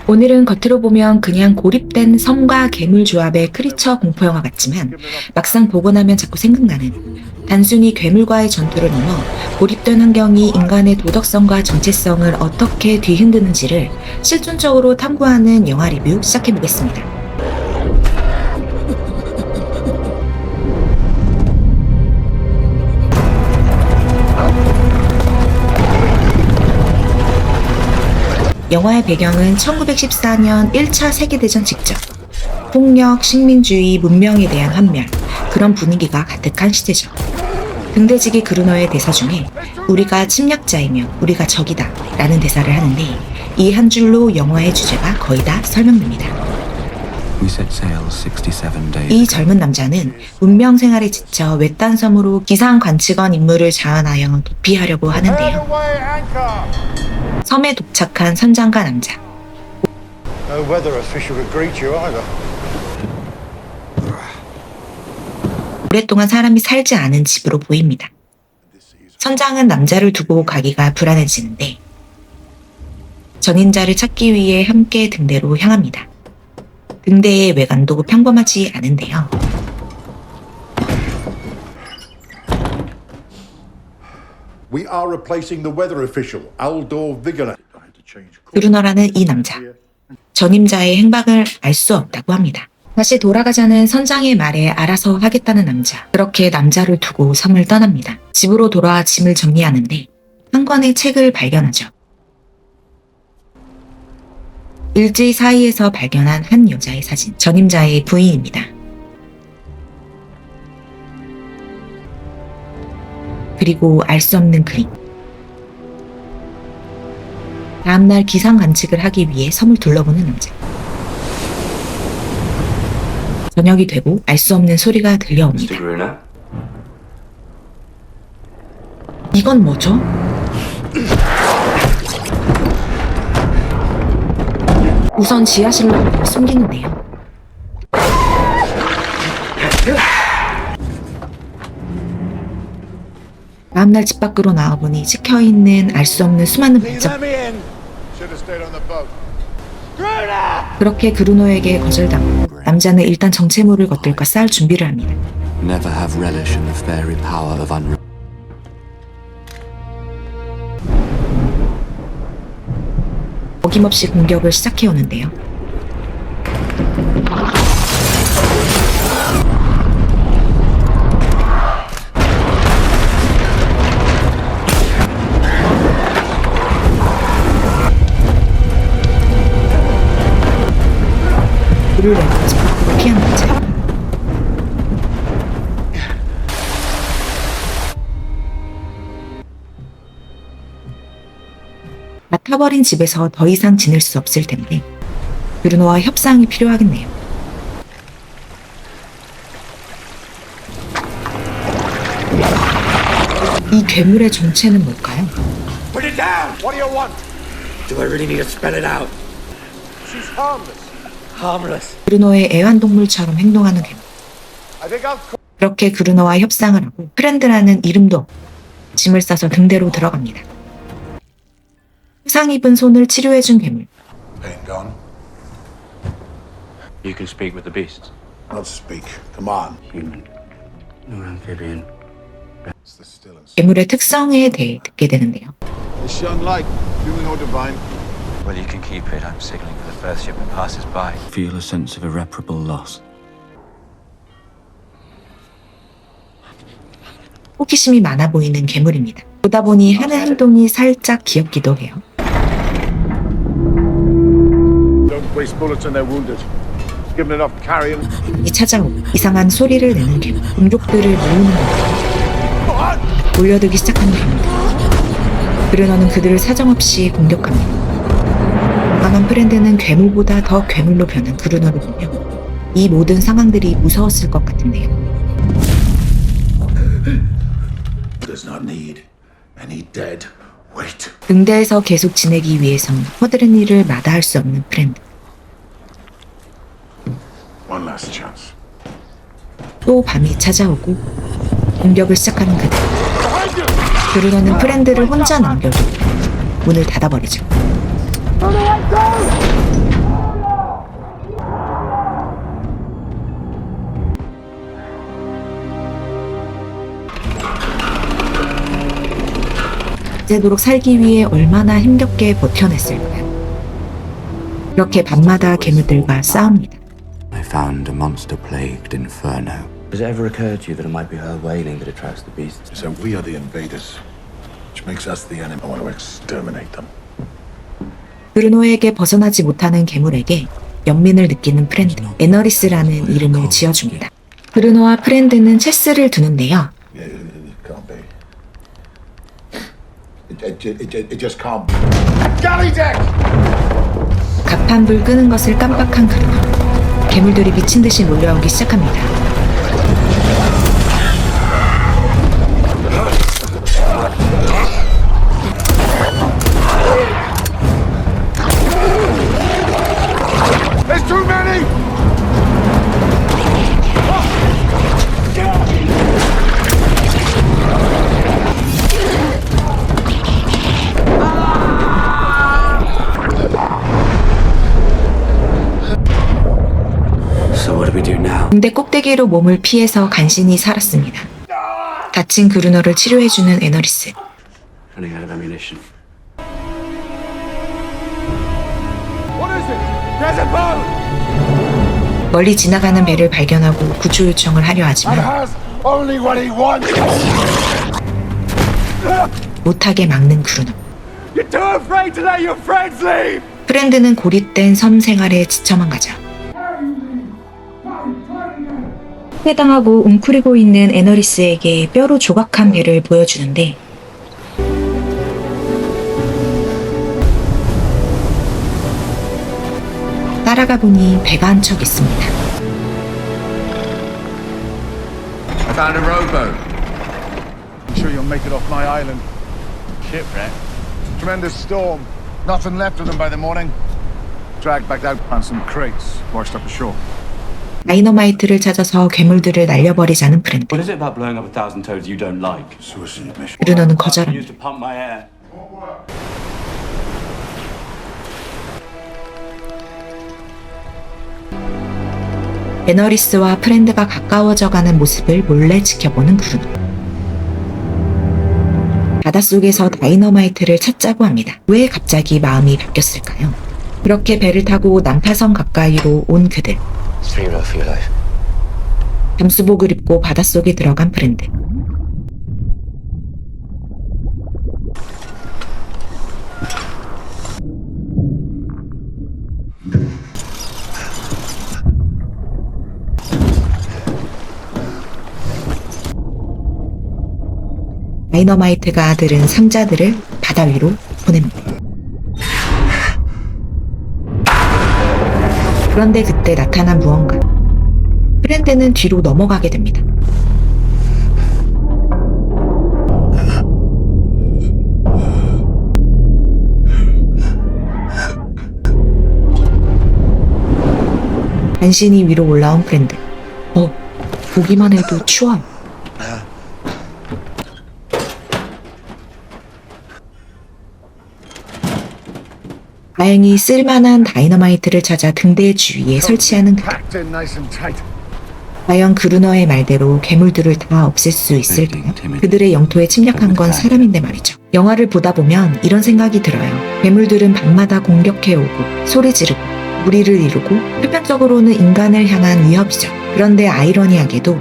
오늘은 겉으로 보면 그냥 고립된 섬과 괴물 조합의 크리처 공포영화 같지만 막상 보고 나면 자꾸 생각나는 단순히 괴물과의 전투를 넘어 고립된 환경이 인간의 도덕성과 정체성을 어떻게 뒤흔드는지를 실존적으로 탐구하는 영화 리뷰 시작해보겠습니다. 영화의 배경은 1914년 1차 세계대전 직전. 폭력, 식민주의, 문명에 대한 환멸, 그런 분위기가 가득한 시대죠. 등대지기 그루너의 대사 중에 우리가 침략자이며 우리가 적이다 라는 대사를 하는데 이 한 줄로 영화의 주제가 거의 다 설명됩니다. 이 젊은 남자는 문명 생활에 지쳐 외딴 섬으로 기상 관측원 임무를 자원하여 도피하려고 하는데요. 섬에 도착한 선장과 남자. 오랫동안 사람이 살지 않은 집으로 보입니다. 선장은 남자를 두고 가기가 불안해지는데 전인자를 찾기 위해 함께 등대로 향합니다. 등대의 외관도 평범하지 않은데요. We are replacing the weather official, Aldor Vigor. 그루너라는 이 남자. 전임자의 행방을 알 수 없다고 합니다. 다시 돌아가자는 선장의 말에 알아서 하겠다는 남자. 그렇게 남자를 두고 섬을 떠납니다. 집으로 돌아와 짐을 정리하는데 한 권의 책을 발견하죠. 일지 사이에서 발견한 한 여자의 사진. 전임자의 부인입니다. 그리고 알 수 없는 그림. 다음날 기상 관측을 하기 위해 섬을 둘러보는 남자. 저녁이 되고 알 수 없는 소리가 들려옵니다. 이건 뭐죠? 우선 지하실로 숨기는데요. 다음날 집 밖으로 나와보니 찍혀있는 알 수 없는 수많은 발작. 그렇게 그루노에게 거절당하고 남자는 일단 정체모를 겉들과 싸울 준비를 합니다. 어김없이 공격을 시작해오는데요. 불을 내고 집 밖으로 피한 남자. 맡아버린 집에서 더 이상 지낼 수 없을 텐데 그루노와 협상이 필요하겠네요. 이 괴물의 정체는 뭘까요? Put it down! What do you want? Do I really need to spell it out? She's harmless. Harmless. 그루노의 애완동물처럼 행동하는 괴물. I think I'll call. 그렇게 그루노와 협상을 하고 프렌드라는 이름도 없고 짐을 싸서 등대로 들어갑니다. 부상 입은 손을 치료해준 괴물. Pain gone? You can speak with the beasts. Not speak. Come on. Human. Or amphibian. It's the still and 괴물의 특성에 대해 듣게 되는데요. Is she unlike human or divine? Well, you can keep it. I'm signaling for the first ship that passes by. Feel a sense of irreparable loss. 호기심이 많아 보이는 괴물입니다. 보다 보니 하는 행동이 살짝 귀엽기도 해요. Don't waste bullets on their wounded. Give them enough carrion. 이 찾아오고 이상한 소리를 내는 괴물. 공격들을 모으는 겁니다. 몰려들기 시작하는 괴물. 그루너는 그들을 사정없이 공격합니다. 강한 프렌드는 괴물보다 더 괴물로 변한 그루너를 보며 이 모든 상황들이 무서웠을 것 같은데요. Does not need any dead weight. 등대에서 계속 지내기 위해선 허드렛 일을 마다할 수 없는 프렌드. One last chance. 또 밤이 찾아오고 공격을 시작하는 그들. 그루너는 프렌드를 혼자 남겨두고 문을 닫아버리죠. 밤새도록 살기 위해 얼마나 힘겹게 버텨냈을까요? 그렇게 밤마다 괴물들과 싸웁니다. I found a monster-plagued inferno. Has it ever occurred to you that it might be her wailing that attracts the beasts? So we are the invaders, which makes us the enemy. I want to exterminate them. 브루노에게 벗어나지 못하는 괴물에게 연민을 느끼는 프렌드, 에너리스라는 이름을 지어줍니다. 브루노와 프렌드는 체스를 두는데요. Yeah, it can't be. It just can't. Galley deck! 갑판불 끄는 것을 깜빡한 브루노. 괴물들이 미친 듯이 몰려오기 시작합니다. There's too many! So what do we do now? 근데 꼭대기로 몸을 피해서 간신히 살았습니다. 다친 브루노를 치료해주는 에너리스. Running out of ammunition. What is it? There's a boat! 멀리 지나가는 배를 발견하고 구조 요청을 하려 하지만 Has only what he wants! 못하게 막는 브루노. You're too afraid to let your friends leave! 프렌드는 고립된 섬 생활에 지쳐만 가죠. 해당하고 웅크리고 있는 에너리스에게 뼈로 조각한 배를 보여주는데 따라가 보니 배가 한 척 있습니다. I found a rowboat. I'm sure you'll make it off my island. Shipwreck? Tremendous storm. Nothing left of them by the morning. Dragged back out on some crates, washed up ashore. 다이너마이트를 찾아서 괴물들을 날려버리자는 프렌드. What is it about blowing up 1,000 toads you don't like? Suicide mission. 브루노는 거절합니다. Used to pump my air. 에너리스와 프렌드가 가까워져가는 모습을 몰래 지켜보는 브루노. 바닷속에서 다이너마이트를 찾자고 합니다. 왜 갑자기 마음이 바뀌었을까요? 그렇게 배를 타고 난파선 가까이로 온 그들. Three row for your life. 잠수복을 입고 바닷속에 들어간 프렌드. 다이너마이트가 들은 상자들을 바다 위로 보냅니다. 그런데 그때 나타난 무언가. 프렌드는 뒤로 넘어가게 됩니다. 간신히 위로 올라온 프렌드. 보기만 해도 추워요. 다행히 쓸만한 다이너마이트를 찾아 등대 주위에 설치하는 그들. Packed in nice and tight. 과연 그루너의 말대로 괴물들을 다 없앨 수 있을까요? 그들의 영토에 침략한 건 사람인데 말이죠. 영화를 보다 보면 이런 생각이 들어요. 괴물들은 밤마다 공격해오고 소리 지르고 무리를 이루고 표면적으로는 인간을 향한 위협이죠. 그런데 아이러니하게도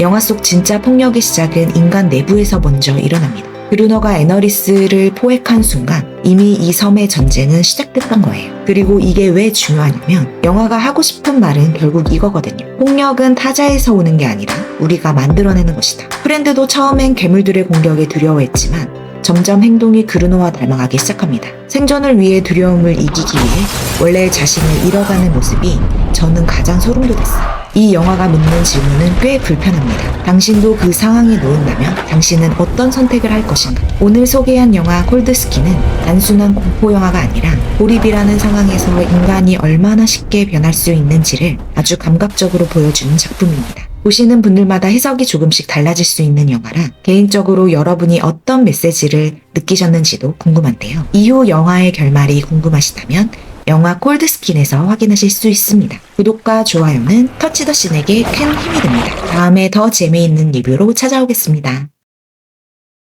영화 속 진짜 폭력의 시작은 인간 내부에서 먼저 일어납니다. 그루너가 에너리스를 포획한 순간 이미 이 섬의 전쟁은 시작됐던 거예요. 그리고 이게 왜 중요하냐면 영화가 하고 싶은 말은 결국 이거거든요. 폭력은 타자에서 오는 게 아니라 우리가 만들어내는 것이다. 프렌드도 처음엔 괴물들의 공격에 두려워했지만 점점 행동이 그루노와 닮아가기 시작합니다. 생존을 위해 두려움을 이기기 위해 원래의 자신을 잃어가는 모습이 저는 가장 소름 돋았어요. 이 영화가 묻는 질문은 꽤 불편합니다. 당신도 그 상황에 놓인다면 당신은 어떤 선택을 할 것인가? 오늘 소개한 영화 콜드스키는 단순한 공포 영화가 아니라 고립이라는 상황에서 인간이 얼마나 쉽게 변할 수 있는지를 아주 감각적으로 보여주는 작품입니다. 보시는 분들마다 해석이 조금씩 달라질 수 있는 영화라 개인적으로 여러분이 어떤 메시지를 느끼셨는지도 궁금한데요. 이후 영화의 결말이 궁금하시다면 영화 콜드스킨에서 확인하실 수 있습니다. 구독과 좋아요는 터치더신에게 큰 힘이 됩니다. 다음에 더 재미있는 리뷰로 찾아오겠습니다.